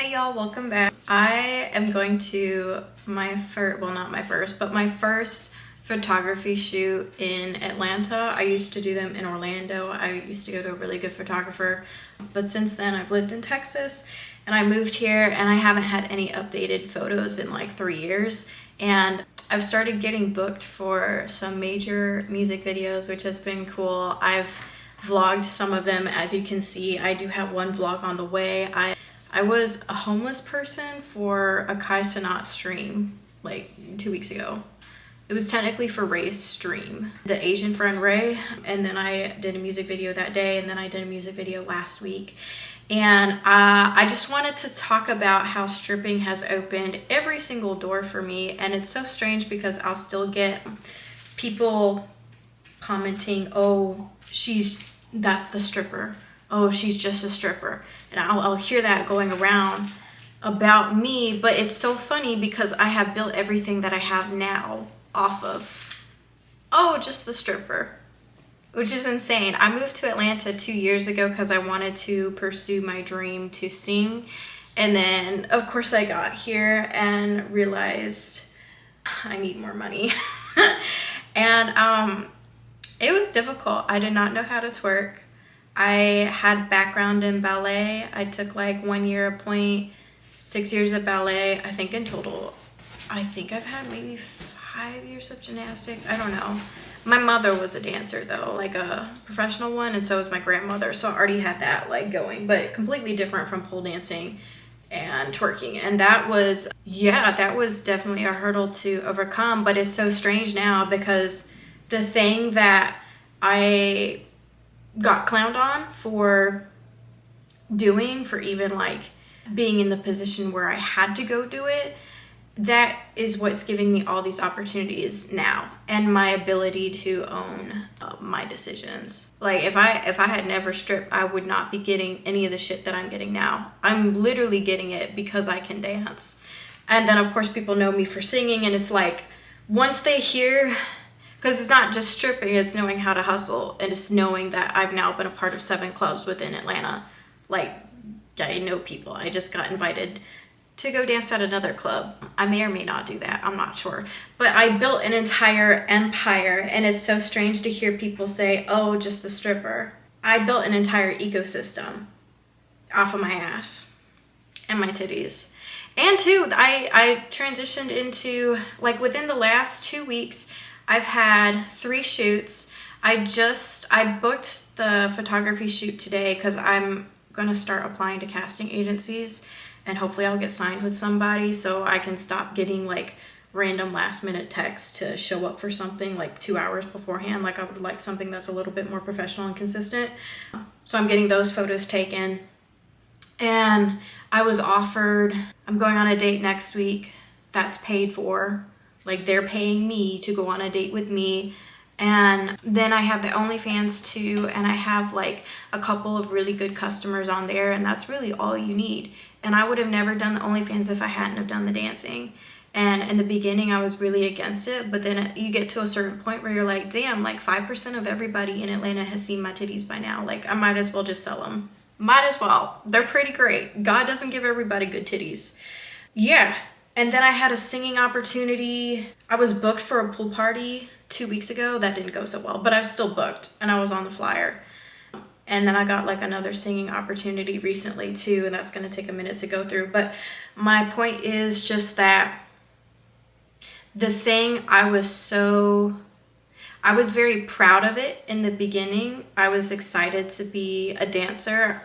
Hey y'all, welcome back. I am going to my first, well not my first, but my first photography shoot in Atlanta. I used to do them in Orlando. I used to go to a really good photographer, but since then I've lived in Texas and I moved here and I haven't had any updated photos in like 3 years. And I've started getting booked for some major music videos, which has been cool. I've vlogged some of them, as you can see. I do have one vlog on the way. I was a homeless person for a Kai Cenat stream like 2 weeks ago. It was technically for Ray's stream, the Asian friend Ray, and then I did a music video that day, and then I did a music video last week. And I just wanted to talk about how stripping has opened every single door for me. And it's so strange because I'll still get people commenting, oh, that's the stripper. Oh, she's just a stripper. And I'll hear that going around about me, but it's so funny because I have built everything that I have now off of, oh, just the stripper, which is insane. I moved to Atlanta 2 years ago because I wanted to pursue my dream to sing. And then of course I got here and realized I need more money. And it was difficult. I did not know how to twerk. I had background in ballet. I took like 1 year of pointe, 6 years of ballet. I think in total, I think I've had maybe 5 years of gymnastics. I don't know. My mother was a dancer though, like a professional one, and so was my grandmother. So I already had that like going, but completely different from pole dancing and twerking. And that was, yeah, that was definitely a hurdle to overcome. But it's so strange now because the thing that I got clowned on for doing, for even like being in the position where I had to go do it, that is what's giving me all these opportunities now and my ability to own my decisions. Like if I had never stripped, I would not be getting any of the shit that I'm getting now. I'm literally getting it because I can dance. And then of course people know me for singing, and it's like once they hear, because it's not just stripping, it's knowing how to hustle, and it's knowing that I've now been a part of 7 clubs within Atlanta. Like, I know people. I just got invited to go dance at another club. I may or may not do that, I'm not sure. But I built an entire empire, and it's so strange to hear people say, oh, just the stripper. I built an entire ecosystem off of my ass and my titties. And too, I transitioned into, like within the last 2 weeks, I've had 3 shoots. I booked the photography shoot today because I'm gonna start applying to casting agencies, and hopefully I'll get signed with somebody so I can stop getting like random last minute texts to show up for something like 2 hours beforehand. Like I would like something that's a little bit more professional and consistent. So I'm getting those photos taken. And I was offered, I'm going on a date next week that's paid for. Like they're paying me to go on a date with me. And then I have the OnlyFans too, and I have like a couple of really good customers on there, and that's really all you need. And I would have never done the OnlyFans if I hadn't have done the dancing. And in the beginning I was really against it, but then you get to a certain point where you're like, damn, like 5% of everybody in Atlanta has seen my titties by now. Like I might as well just sell them. Might as well. They're pretty great. God doesn't give everybody good titties. Yeah. And then I had a singing opportunity. I was booked for a pool party 2 weeks ago. That didn't go so well, but I was still booked and I was on the flyer. And then I got like another singing opportunity recently too, and that's gonna take a minute to go through. But my point is just that the thing I was very proud of it in the beginning. I was excited to be a dancer.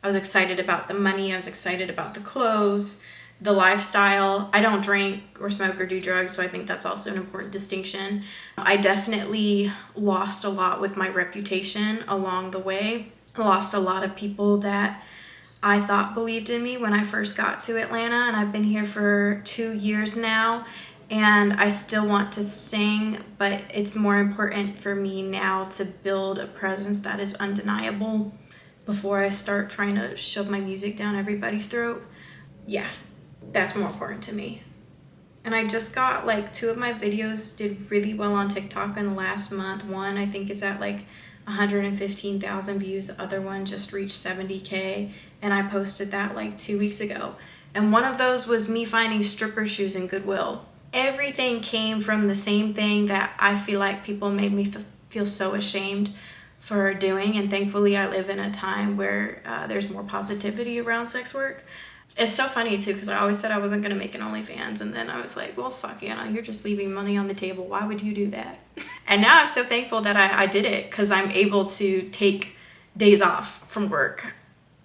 I was excited about the money. I was excited about the clothes, the lifestyle. I don't drink or smoke or do drugs, so I think that's also an important distinction. I definitely lost a lot with my reputation along the way. I lost a lot of people that I thought believed in me when I first got to Atlanta, and I've been here for 2 years now, and I still want to sing, but it's more important for me now to build a presence that is undeniable before I start trying to shove my music down everybody's throat. Yeah. That's more important to me. And I just got like 2 of my videos did really well on TikTok in the last month. One I think is at like 115,000 views. The other one just reached 70K, and I posted that like 2 weeks ago. And one of those was me finding stripper shoes in Goodwill. Everything came from the same thing that I feel like people made me feel so ashamed for doing. And thankfully I live in a time where there's more positivity around sex work. It's so funny too, because I always said I wasn't going to make an OnlyFans, and then I was like, well, fuck, you're just leaving money on the table. Why would you do that? And now I'm so thankful that I did it, because I'm able to take days off from work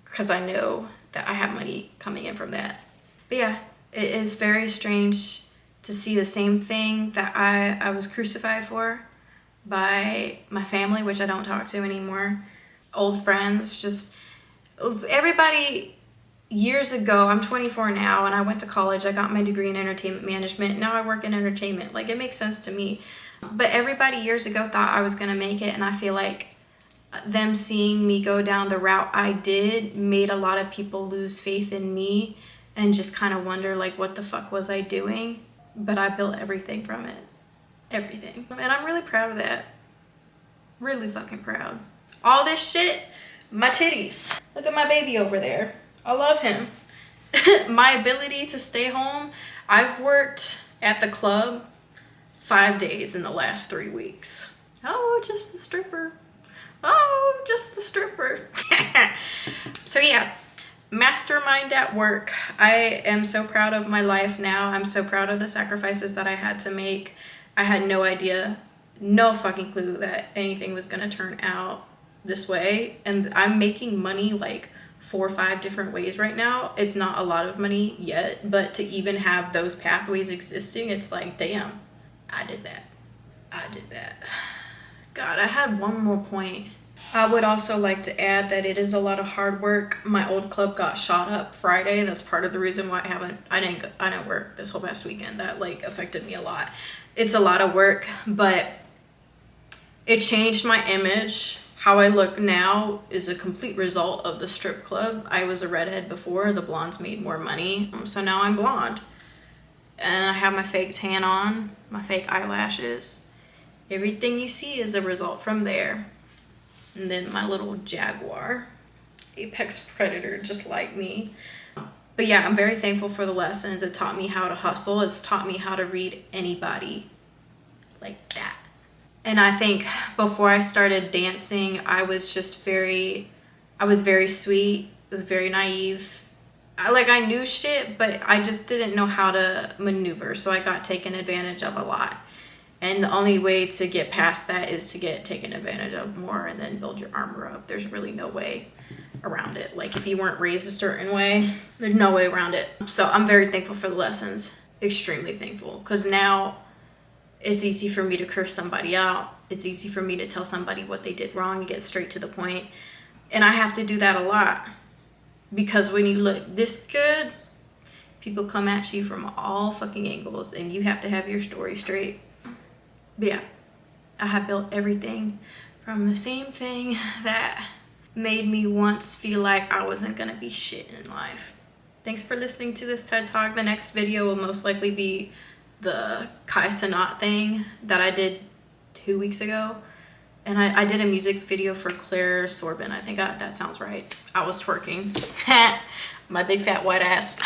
because I know that I have money coming in from that. But yeah, it is very strange to see the same thing that I was crucified for by my family, which I don't talk to anymore, old friends, just everybody. Years ago, I'm 24 now, and I went to college. I got my degree in entertainment management. Now I work in entertainment. Like, it makes sense to me. But everybody years ago thought I was going to make it, and I feel like them seeing me go down the route I did made a lot of people lose faith in me and just kind of wonder, like, what the fuck was I doing? But I built everything from it. Everything. And I'm really proud of that. Really fucking proud. All this shit, my titties. Look at my baby over there. I love him. My ability to stay home. I've worked at the club 5 days in the last 3 weeks. Oh, just the stripper. Oh, just the stripper. So yeah, mastermind at work. I am so proud of my life now. I'm so proud of the sacrifices that I had to make. I had no idea, no fucking clue that anything was gonna turn out this way. And I'm making money like 4 or 5 different ways right now. It's not a lot of money yet, but to even have those pathways existing, it's like, damn, I did that. God, I had one more point. I would also like to add that it is a lot of hard work. My old club got shot up Friday. That's part of the reason why I didn't work this whole past weekend. That like affected me a lot. It's a lot of work, but it changed my image. How I look now is a complete result of the strip club. I was a redhead before. The blondes made more money. So now I'm blonde. And I have my fake tan on, my fake eyelashes. Everything you see is a result from there. And then my little jaguar, apex predator, just like me. But yeah, I'm very thankful for the lessons. It taught me how to hustle. It's taught me how to read anybody like that. And I think before I started dancing, I was very sweet. I was very naive. I knew shit, but I just didn't know how to maneuver. So I got taken advantage of a lot. And the only way to get past that is to get taken advantage of more and then build your armor up. There's really no way around it. Like, if you weren't raised a certain way, there's no way around it. So I'm very thankful for the lessons. Extremely thankful. Because now it's easy for me to curse somebody out. It's easy for me to tell somebody what they did wrong and get straight to the point. And I have to do that a lot. Because when you look this good, people come at you from all fucking angles. And you have to have your story straight. But yeah, I have built everything from the same thing that made me once feel like I wasn't going to be shit in life. Thanks for listening to this TED Talk. The next video will most likely be the Kai Cenat thing that I did 2 weeks ago. And I did a music video for Claire Sorbin. I think that sounds right. I was twerking. My big fat white ass.